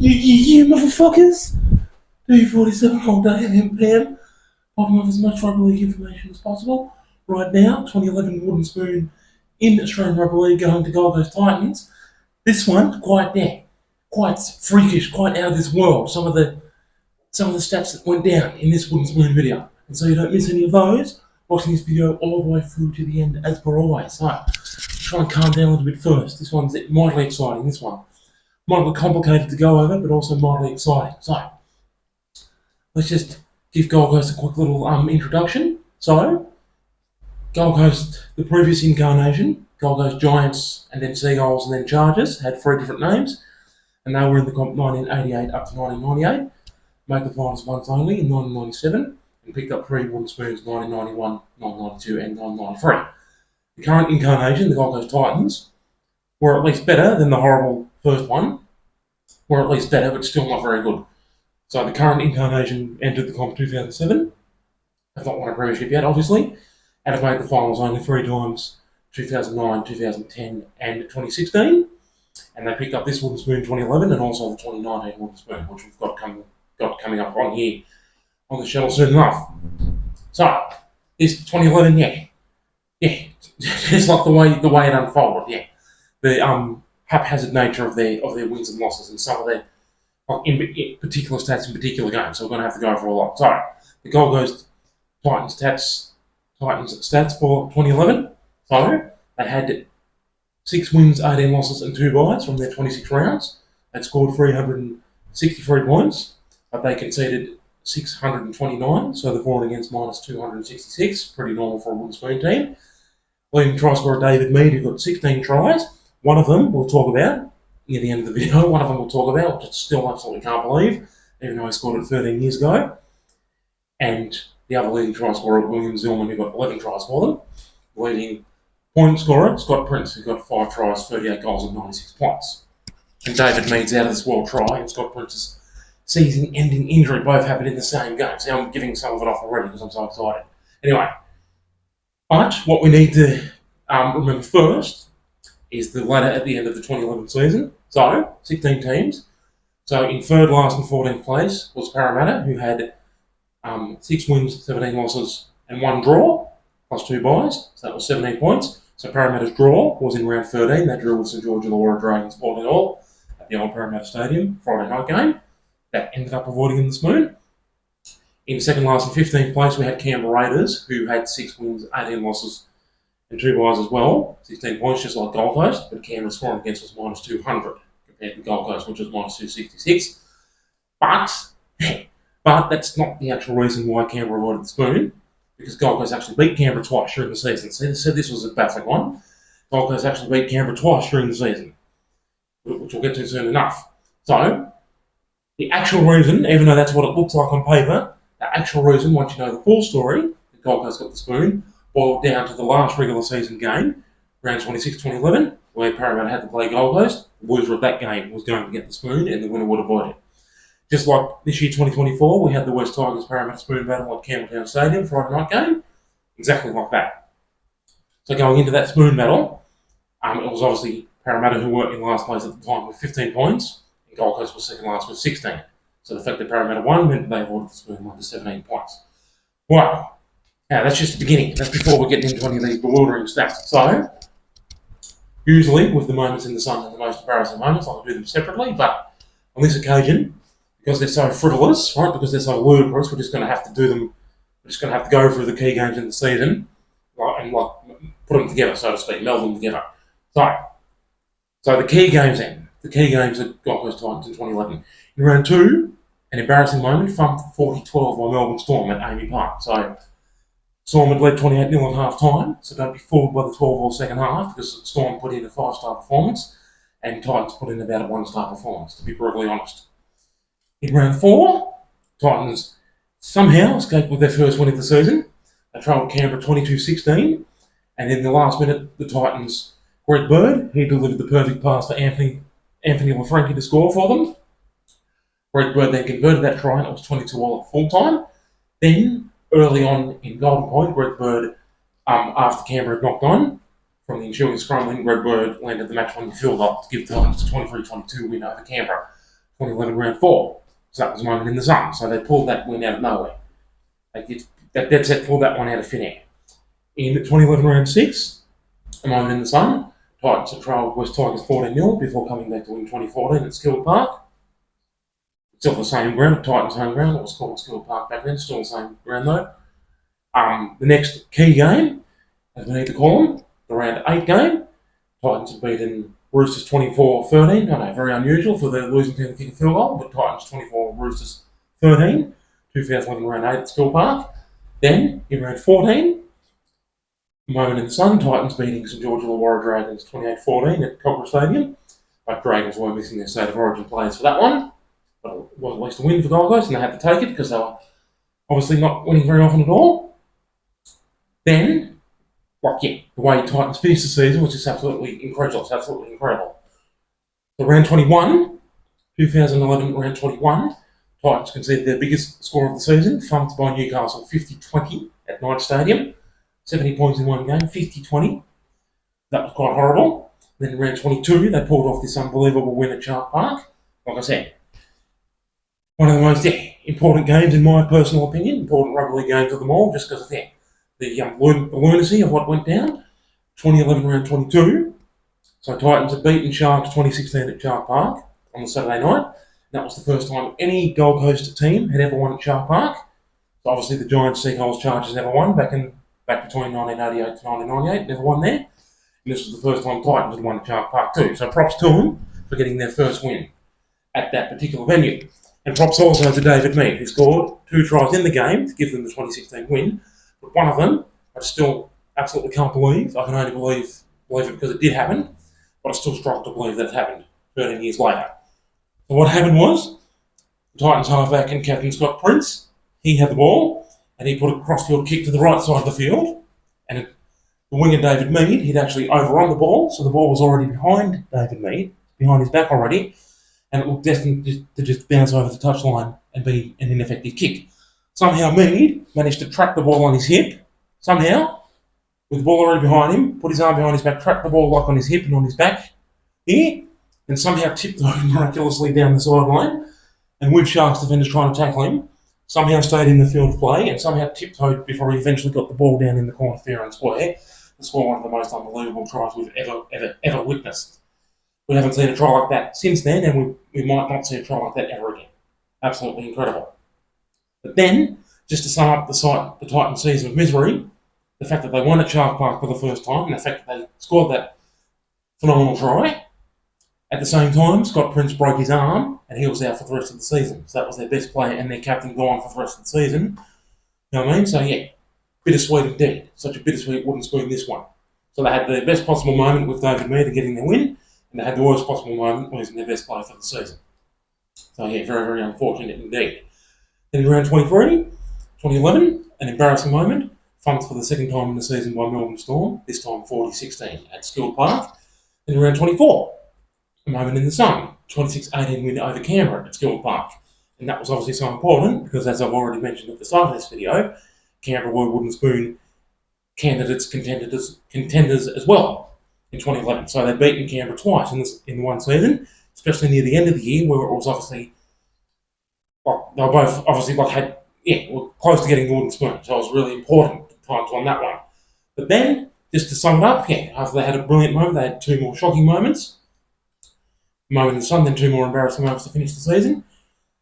You motherfuckers! D47 all day AM PM. Popping off as much rugby league information as possible. Right now, 2011 Wooden Spoon in Australian Rugby League going to Gold Coast Titans. This one, quite freakish, quite out of this world. Some of the stats that went down in this Wooden Spoon video. And so you don't miss any of those, watching this video all the way through to the end as per always. So, try and calm down a little bit first. This one's mildly exciting, this one. Mildly complicated to go over, but also mildly exciting. So, let's just give Gold Coast a quick little introduction. So, Gold Coast, the previous incarnation, Gold Coast Giants, and then Seagulls, and then Chargers, had 3 different names, and they were in the comp 1988 up to 1998, made the finals once only in 1997, and picked up 3 wooden spoons 1991, 1992, and 1993. The current incarnation, the Gold Coast Titans, were at least better than the horrible first one, were at least better, but still not very good. So the current incarnation entered the comp 2007, have not won a premiership yet, obviously, and have made the finals only 3 times, 2009, 2010, and 2016. And they picked up this wooden spoon 2011 and also the 2019 wooden spoon, which we've got coming up on here on the shuttle soon enough. So, this 2011, yeah, just like the way it unfolded, the haphazard nature of their wins and losses and some of their in particular stats in particular games. So we're going to have to go for a lot. So, the Gold Coast Titans stats for 2011. So, they had 6 wins, 18 losses, and 2 byes from their 26 rounds. They scored 363 points, but they conceded 629, so the for and against minus 266, pretty normal for a wooden spoon team. Leading try scorer David Mead, who got 16 tries. One of them we'll talk about near the end of the video. One of them we'll talk about, which I still absolutely can't believe, even though he scored it 13 years ago. And the other leading try scorer, William Zillman, who got 11 tries for them. Leading point scorer, Scott Prince, who got 5 tries, 38 goals, and 96 points. And David Mead's out of this world try, and Scott Prince's season-ending injury both happened in the same game. See, I'm giving some of it off already because I'm so excited. Anyway, but what we need to remember first is the ladder at the end of the 2011 season. So, 16 teams. So, in third, last, and 14th place was Parramatta, who had 6 wins, 17 losses, and 1 draw, plus 2 byes. So that was 17 points. So Parramatta's draw was in round 13. They drew with St George Illawarra Dragons 14-all at the old Parramatta Stadium, Friday night game. That ended up avoiding in the spoon. In second last and 15th place, we had Canberra Raiders, who had 6 wins, 18 losses, and 2 byes as well. 16 points, just like Gold Coast, but Canberra's scoring against was minus 200 compared to Gold Coast, which was minus 266. But that's not the actual reason why Canberra avoided the spoon, because Gold Coast actually beat Canberra twice during the season. So they said this was a baffling one. Gold Coast actually beat Canberra twice during the season, which we'll get to soon enough. So, the actual reason, even though that's what it looks like on paper, the actual reason, once you know the full story, that Gold Coast got the spoon, boiled down to the last regular season game, round 26-2011, where Parramatta had to play Gold Coast. The loser of that game was going to get the spoon, and the winner would avoid it. Just like this year, 2024, we had the West Tigers Parramatta spoon battle at Campbelltown Stadium, Friday night game. Exactly like that. So going into that spoon battle, it was obviously Parramatta who were in last place at the time with 15 points, and Gold Coast was second last with 16. So the fact that Parramatta won meant that they avoided the spoon won to 17 points. Wow. Now that's just the beginning. That's before we get into any of these bewildering stats. So, usually with the moments in the sun and the most embarrassing moments, I'll do them separately, but on this occasion, because they're so frivolous, right? Because they're so ludicrous, we're just going to have to do them. We're just going to have to go through the key games in the season, right, and put them together, so to speak, meld them together. So the key games then. The key games at Gold Coast Titans in 2011. In round 2, an embarrassing moment, thumped 40-12 by Melbourne Storm at Amy Park. So Storm had led 28-0 at half time, so don't be fooled by the 12-all second half, because Storm put in a 5-star performance, and Titans put in about a 1-star performance, to be brutally honest. In round 4, Titans somehow escaped with their first win of the season. They trailed Canberra 22-16, and in the last minute, the Titans, Greg Bird, he delivered the perfect pass for Anthony LaFranchi to score for them. Greg Bird then converted that try, and it was 22-all at full time. Then, early on in Golden Point, Greg Bird, after Canberra had knocked on from the ensuing scrum win, Greg Bird landed the match-winning field goal to give the Titans a 23-22 win over Canberra. 2011 round 4. So that was a moment in the sun. So they pulled that win out of nowhere. That dead set pulled that one out of thin air. In 2011 round 6, a moment in the sun, Titans had trailed West Tigers 14-0 before coming back to win 2014 at Skill Park. Still the same ground, Titans home ground. It was called Skill Park back then, still the same ground though. The next key game, as we need to call them, the round 8 game, Titans had beaten Roosters 24-13. I know, very unusual for the losing team to kick a field goal, but Titans 24, Roosters 13, 2011 round 8 at Skill Park. Then, in round 14, moment in the sun, Titans beating St George Illawarra Dragons 28-14 at Cogra Stadium. But Dragons were missing their State of Origin players for that one. But it was at least a win for Gold Coast, and they had to take it because they were obviously not winning very often at all. Then, the way Titans finished the season was just absolutely incredible. So round 21, 2011 round 21, Titans conceded their biggest score of the season, thumped by Newcastle 50-20 at Knight Stadium. 70 points in one game, 50-20. That was quite horrible. Then in round 22, they pulled off this unbelievable win at Shark Park. Like I said, one of the most important games, in my personal opinion, important rugby league games of them all, just because of the lunacy of what went down. 2011 round 22. So Titans had beaten Sharks 2016 at Shark Park on the Saturday night. That was the first time any Gold Coast team had ever won at Shark Park. So obviously the Giants, Seagulls, Chargers never won back between 1988 to 1998, never won there. And this was the first time Titans had won at Shark Park too. So props to them for getting their first win at that particular venue. And props also to David Mead, who scored 2 tries in the game to give them the 2016 win. But one of them, I still absolutely can't believe. I can only believe it because it did happen. But I still struggle to believe that it happened 13 years later. So what happened was, the Titans halfback and captain Scott Prince, he had the ball, and he put a crossfield kick to the right side of the field. And the winger David Mead, he'd actually overrun the ball, so the ball was already behind David Mead, behind his back already, and it looked destined to just bounce over the touchline and be an ineffective kick. Somehow Mead managed to track the ball on his hip, with the ball already behind him, put his arm behind his back, track the ball like on his hip and on his back here, and somehow tiptoed miraculously down the sideline, and with Sharks defenders trying to tackle him, somehow stayed in the field of play and somehow tiptoed before he eventually got the ball down in the corner fair and square to score one of the most unbelievable tries we've ever witnessed. We haven't seen a try like that since then, and we might not see a try like that ever again. Absolutely incredible. But then, just to sum up the Titans' season of misery, the fact that they won at Shark Park for the first time, and the fact that they scored that phenomenal try, at the same time, Scott Prince broke his arm and he was out for the rest of the season. So that was their best player and their captain gone for the rest of the season. You know what I mean? So yeah, bittersweet indeed. Such a bittersweet wooden spoon, this one. So they had the best possible moment with David Mead getting their win, and they had the worst possible moment losing their best player for the season. So yeah, very, very unfortunate indeed. Then in round 23, 2011, an embarrassing moment, thumped for the second time in the season by Melbourne Storm, this time 40-16 at Skill Park. Then in round 24, a moment in the sun, 26-18 win over Canberra at Skill Park. And that was obviously so important because, as I've already mentioned at the start of this video, Canberra were wooden spoon contenders as well in 2011. So they'd beaten Canberra twice in one season, especially near the end of the year where it was obviously, well, they were both obviously were close to getting the wooden spoon. So it was really important times on that one. But then, just to sum it up, after they had a brilliant moment, they had 2 more shocking moments. Moment in the sun, then 2 more embarrassing moments to finish the season.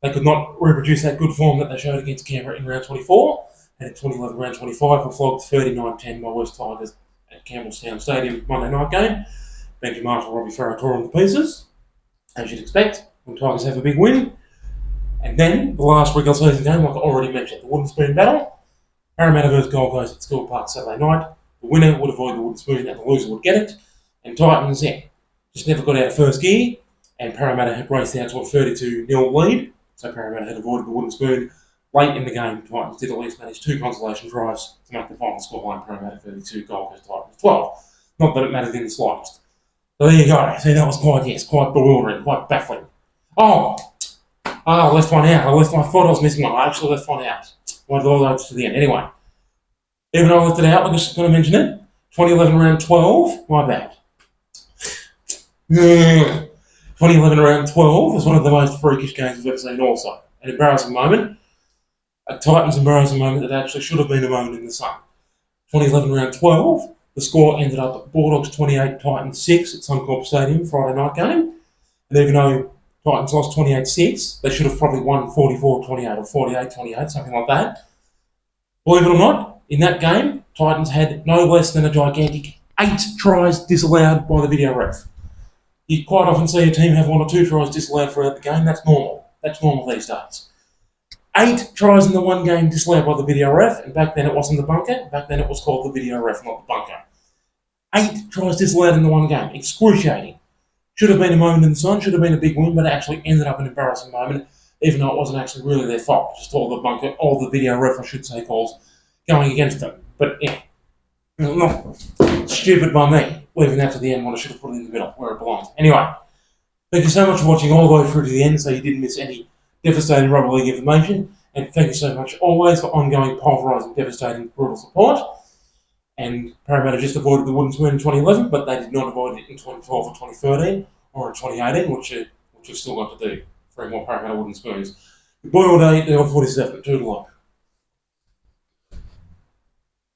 They could not reproduce that good form that they showed against Canberra in round 24, and in 2011 round 25 were flogged 39-10 by West Tigers at Campbelltown Stadium Monday night game. Benji Marshall, Robbie Farrow tore them to pieces, as you'd expect when Tigers have a big win. And then the last regular season game, like I already mentioned, the wooden spoon battle. Parramatta versus Gold Coast at Skill Park Saturday night. The winner would avoid the wooden spoon and the loser would get it. And Titans, just never got out of first gear. And Parramatta had raced out to a 32-0 lead, so Parramatta had avoided the wooden spoon. Late in the game, Titans did at least manage 2 consolation tries to make the final scoreline, Parramatta 32, Gold Coast Titans 12. Not that it mattered in the slightest. So there you go. See, that was quite bewildering, quite baffling. I left one out. I thought I was missing one. I actually left one out. Wanted all those to the end. Anyway, even though I left it out, I'm just going to mention it. 2011 round 12, my bad. 2011 round 12 was one of the most freakish games we've ever seen also. An embarrassing moment, a Titans embarrassing moment that actually should have been a moment in the sun. 2011 round 12, the score ended up Bulldogs 28, Titans 6 at Suncorp Stadium, Friday night game. And even though Titans lost 28-6, they should have probably won 44-28 or 48-28, something like that. Believe it or not, in that game, Titans had no less than a gigantic 8 tries disallowed by the video ref. You quite often see a team have 1 or 2 tries disallowed throughout the game. That's normal. That's normal these days. 8 tries in the one game disallowed by the video ref, and back then it wasn't the bunker. Back then it was called the video ref, not the bunker. 8 tries disallowed in the one game. Excruciating. Should have been a moment in the sun, should have been a big win, but it actually ended up an embarrassing moment, even though it wasn't actually really their fault. Just all the bunker, all the video ref, I should say, calls going against them. But yeah, not stupid by me, leaving that to the end when I should have put it in the middle, where it belongs. Anyway, thank you so much for watching all the way through to the end, so you didn't miss any devastating rugby league information. And thank you so much always for ongoing, pulverising, devastating, brutal support. And Parramatta just avoided the wooden spoon in 2011, but they did not avoid it in 2012 or 2013 or in 2018, which we've still got to do. 3 more Parramatta wooden spoons. Good boy all day, the old 47, 2 to 1.